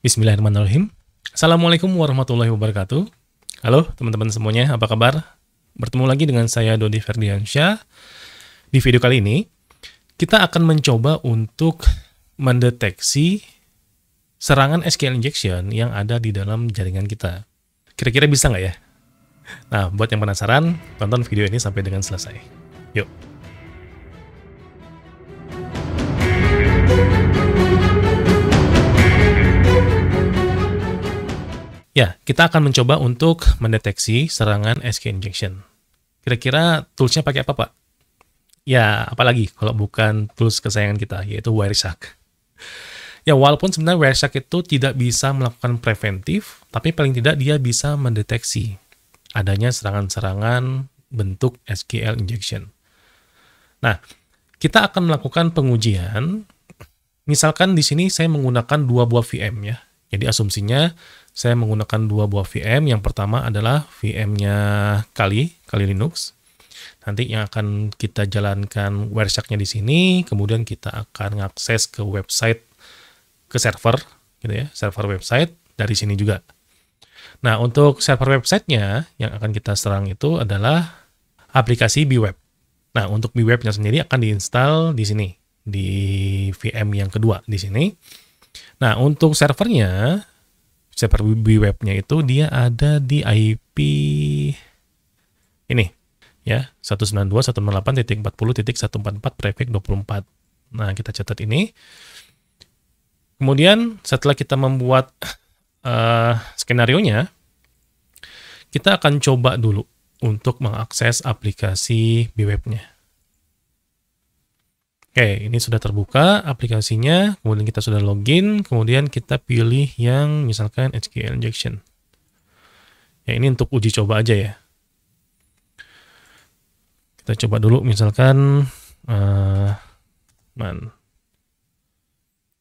Bismillahirrahmanirrahim. Assalamualaikum warahmatullahi wabarakatuh. Halo teman-teman semuanya, apa kabar? Bertemu lagi dengan saya Dodi Ferdiansyah. Di video kali ini, kita akan mencoba untuk mendeteksi serangan SQL injection yang ada di dalam jaringan kita. Kira-kira bisa nggak ya? Nah, buat yang penasaran, tonton video ini sampai dengan selesai. Yuk! Ya, kita akan mencoba untuk mendeteksi serangan SQL injection. Kira-kira toolsnya pakai apa, Pak? Ya, apalagi kalau bukan tools kesayangan kita, yaitu Wireshark. Ya, walaupun sebenarnya Wireshark itu tidak bisa melakukan preventif, tapi paling tidak dia bisa mendeteksi adanya serangan-serangan bentuk SQL injection. Nah, kita akan melakukan pengujian. Misalkan di sini saya menggunakan 2 buah VM ya. Jadi asumsinya saya menggunakan 2 buah VM. Yang pertama adalah VM-nya Kali Linux. Nanti yang akan kita jalankan Wireshark-nya di sini, kemudian kita akan mengakses ke website, ke server, gitu ya, server website dari sini juga. Nah, untuk server website-nya yang akan kita serang itu adalah aplikasi bweb. Nah, untuk bweb-nya sendiri akan diinstal di sini, di VM yang kedua di sini. Nah, untuk servernya, server bweb-nya itu dia ada di IP ini, ya, 192.168.40.144 prefix 24. Nah, kita catat ini. Kemudian, setelah kita membuat skenario-nya, kita akan coba dulu untuk mengakses aplikasi bweb-nya. Oke, ini sudah terbuka aplikasinya, kemudian kita sudah login, kemudian kita pilih yang misalkan SQL injection. Ya, ini untuk uji coba aja ya. Kita coba dulu misalkan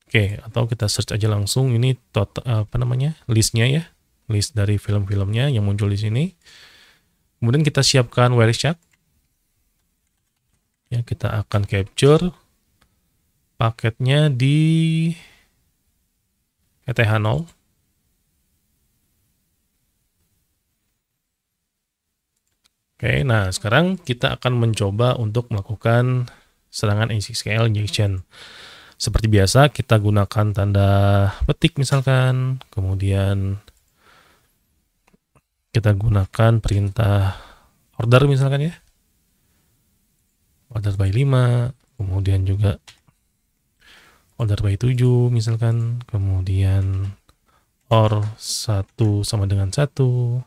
Oke, atau kita search aja langsung ini listnya ya, list dari film-filmnya yang muncul di sini. Kemudian kita siapkan Wireshark. Ya, kita akan capture paketnya di ETH0. Oke, nah sekarang kita akan mencoba untuk melakukan serangan SQL injection. Seperti biasa, kita gunakan tanda petik misalkan, kemudian kita gunakan perintah order misalkan ya. Order by 5, kemudian juga order by 7 misalkan, kemudian OR 1 sama dengan 1.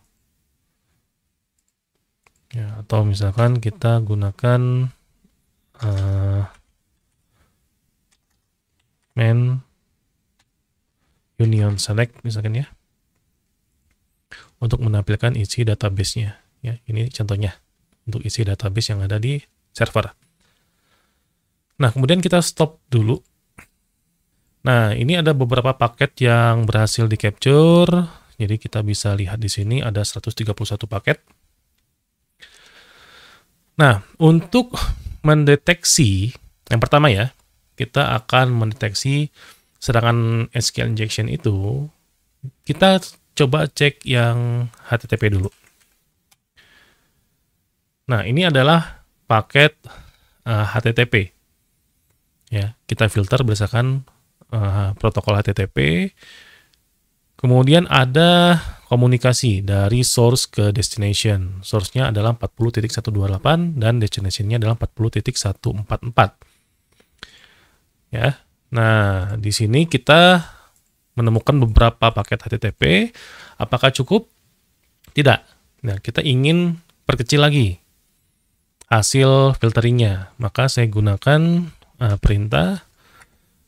Ya, atau misalkan kita gunakan main union select misalkan ya, untuk menampilkan isi database-nya. Ya, ini contohnya untuk isi database yang ada di server. Nah, kemudian kita stop dulu. Nah, ini ada beberapa paket yang berhasil di-capture. Jadi kita bisa lihat di sini ada 131 paket. Nah, untuk mendeteksi, yang pertama ya, kita akan mendeteksi serangan SQL injection itu. Kita coba cek yang HTTP dulu. Nah, ini adalah paket HTTP. Ya, kita filter berdasarkan protokol HTTP. Kemudian ada komunikasi dari source ke destination. Source-nya adalah 40.128 dan destination-nya adalah 40.144. Ya. Nah, di sini kita menemukan beberapa paket HTTP. Apakah cukup? Tidak. Nah, kita ingin perkecil lagi hasil filteringnya. Maka saya gunakan perintah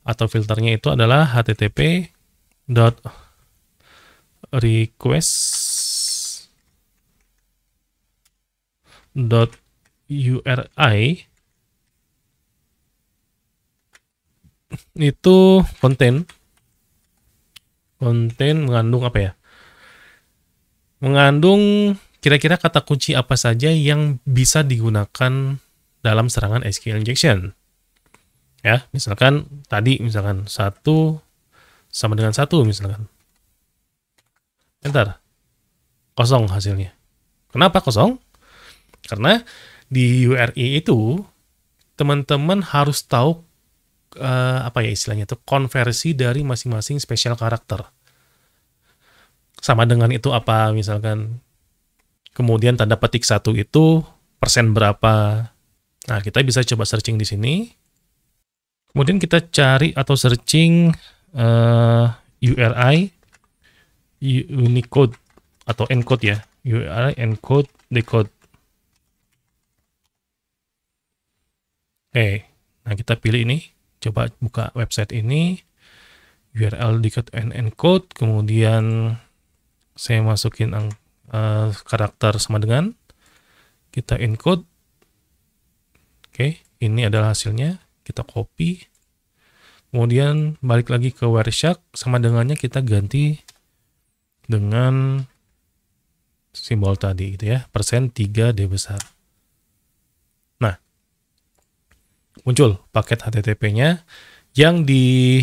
atau filternya itu adalah http://request.uri itu konten mengandung apa ya? Mengandung kira-kira kata kunci apa saja yang bisa digunakan dalam serangan SQL injection. Ya, misalkan tadi misalkan 1 sama dengan 1 misalkan. enter. Kosong hasilnya. Kenapa kosong? Karena di URI itu teman-teman harus tahu apa ya istilahnya itu, konversi dari masing-masing spesial karakter. Sama dengan itu apa, misalkan kemudian tanda petik 1 itu persen berapa. Nah, kita bisa coba searching di sini. Kemudian kita cari atau searching URI Unicode atau encode ya. URI encode decode. Oke, nah kita pilih ini. Coba buka website ini. URL decode and encode. Kemudian saya masukin karakter sama dengan. Kita encode. Oke, ini adalah hasilnya. Kita copy. Kemudian balik lagi ke Wireshark. Sama dengannya kita ganti dengan simbol tadi gitu ya, persen 3D besar. Nah, muncul paket HTTP-nya yang di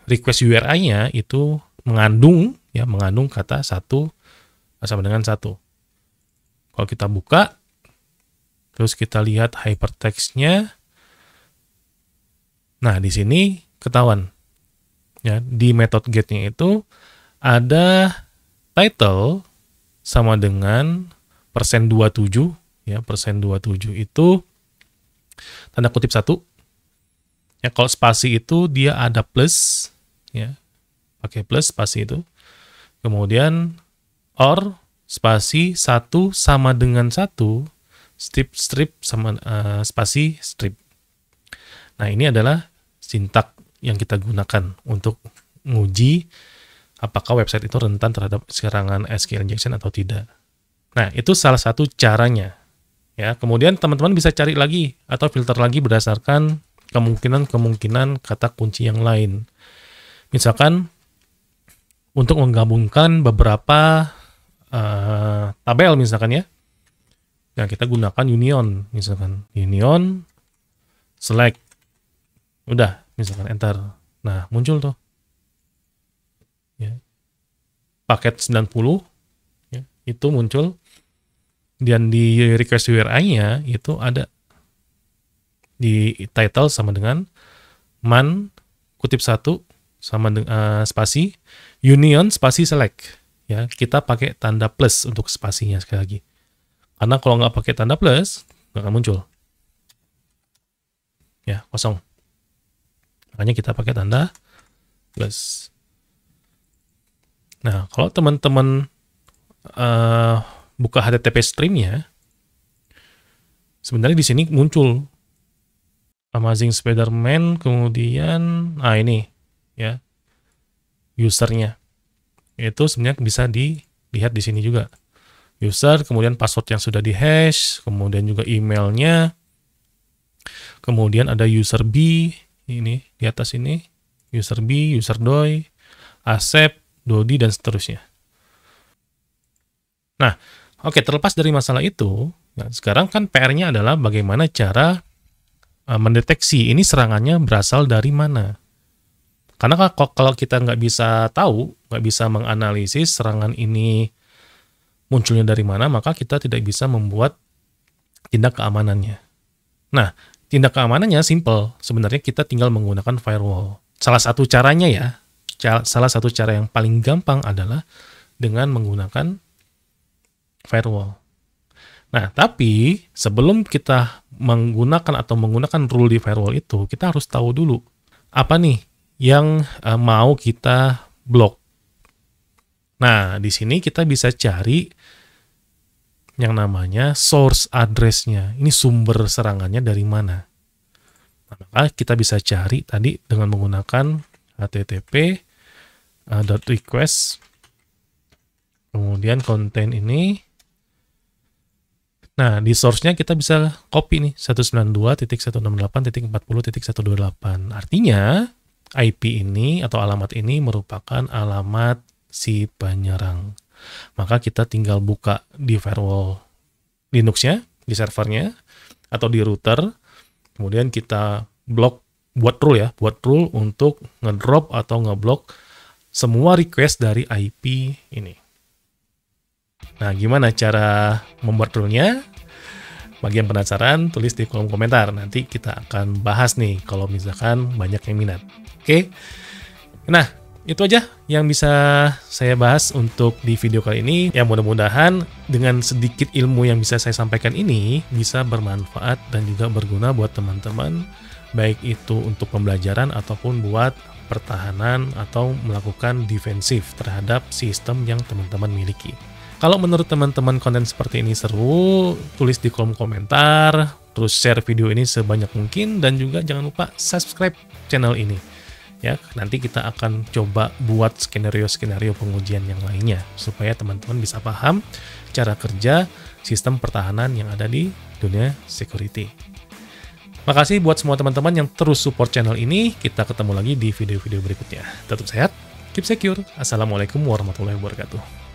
request URI-nya itu mengandung kata 1 sama dengan 1. Kalau kita buka, terus kita lihat hypertext-nya. Nah, di sini ketahuan ya, di method get-nya itu ada title sama dengan persen 27 ya, persen 27 itu tanda kutip 1 ya. Kalau spasi itu dia ada plus ya, pakai plus spasi itu, kemudian or spasi 1 sama dengan 1 strip sama spasi strip. Nah, ini adalah sintak yang kita gunakan untuk menguji apakah website itu rentan terhadap serangan SQL injection atau tidak. Nah, itu salah satu caranya. Ya, kemudian teman-teman bisa cari lagi atau filter lagi berdasarkan kemungkinan kata kunci yang lain. Misalkan untuk menggabungkan beberapa tabel misalkan ya. Nah, kita gunakan union misalkan. Union select. Udah, misalkan enter. Nah, muncul tuh. Ya. Paket 90 ya, itu muncul, dan di request URI-nya itu ada di title sama dengan man kutip 1 sama dengan spasi union spasi select ya. Kita pakai tanda plus untuk spasinya sekali lagi, karena kalau nggak pakai tanda plus nggak akan muncul ya, kosong. Makanya kita pakai tanda plus. Nah, kalau teman-teman buka HTTP stream-nya, sebenarnya di sini muncul Amazing Spider-Man, kemudian ini ya usernya. Itu sebenarnya bisa dilihat di sini juga. User, kemudian password yang sudah di-hash, kemudian juga emailnya, kemudian ada user B, ini di atas ini, user B, user doi, Asep, Dodi, dan seterusnya. Nah, oke, terlepas dari masalah itu, nah, sekarang kan PR-nya adalah bagaimana cara mendeteksi ini serangannya berasal dari mana. Karena kalau kita nggak bisa tahu, nggak bisa menganalisis serangan ini munculnya dari mana, maka kita tidak bisa membuat tindak keamanannya. Nah, tindak keamanannya simple. Sebenarnya kita tinggal menggunakan firewall. Salah satu caranya ya, salah satu cara yang paling gampang adalah dengan menggunakan firewall. Nah, tapi sebelum kita menggunakan rule di firewall itu, kita harus tahu dulu apa nih yang mau kita blok. Nah, di sini kita bisa cari yang namanya source address-nya. Ini sumber serangannya dari mana. Nah, maka kita bisa cari tadi dengan menggunakan http .request, kemudian content ini. Nah, di source-nya kita bisa copy nih, 192.168.40.128. Artinya, IP ini atau alamat ini merupakan alamat si penyerang. Maka kita tinggal buka di firewall Linux-nya, di servernya, atau di router. Kemudian kita buat rule untuk ngedrop atau ngeblok semua request dari IP ini. Nah, gimana cara membuat rule-nya? Bagi yang penasaran, tulis di kolom komentar. Nanti kita akan bahas nih kalau misalkan banyak yang minat. Oke? Nah, itu aja yang bisa saya bahas untuk di video kali ini. Ya, mudah-mudahan dengan sedikit ilmu yang bisa saya sampaikan ini bisa bermanfaat dan juga berguna buat teman-teman, baik itu untuk pembelajaran ataupun buat pertahanan atau melakukan defensif terhadap sistem yang teman-teman miliki. Kalau menurut teman-teman konten seperti ini seru, tulis di kolom komentar, terus share video ini sebanyak mungkin, dan juga jangan lupa subscribe channel ini. Ya, nanti kita akan coba buat skenario-skenario pengujian yang lainnya, supaya teman-teman bisa paham cara kerja sistem pertahanan yang ada di dunia security. Makasih buat semua teman-teman yang terus support channel ini. Kita ketemu lagi di video-video berikutnya. Tetap sehat, keep secure. Assalamualaikum warahmatullahi wabarakatuh.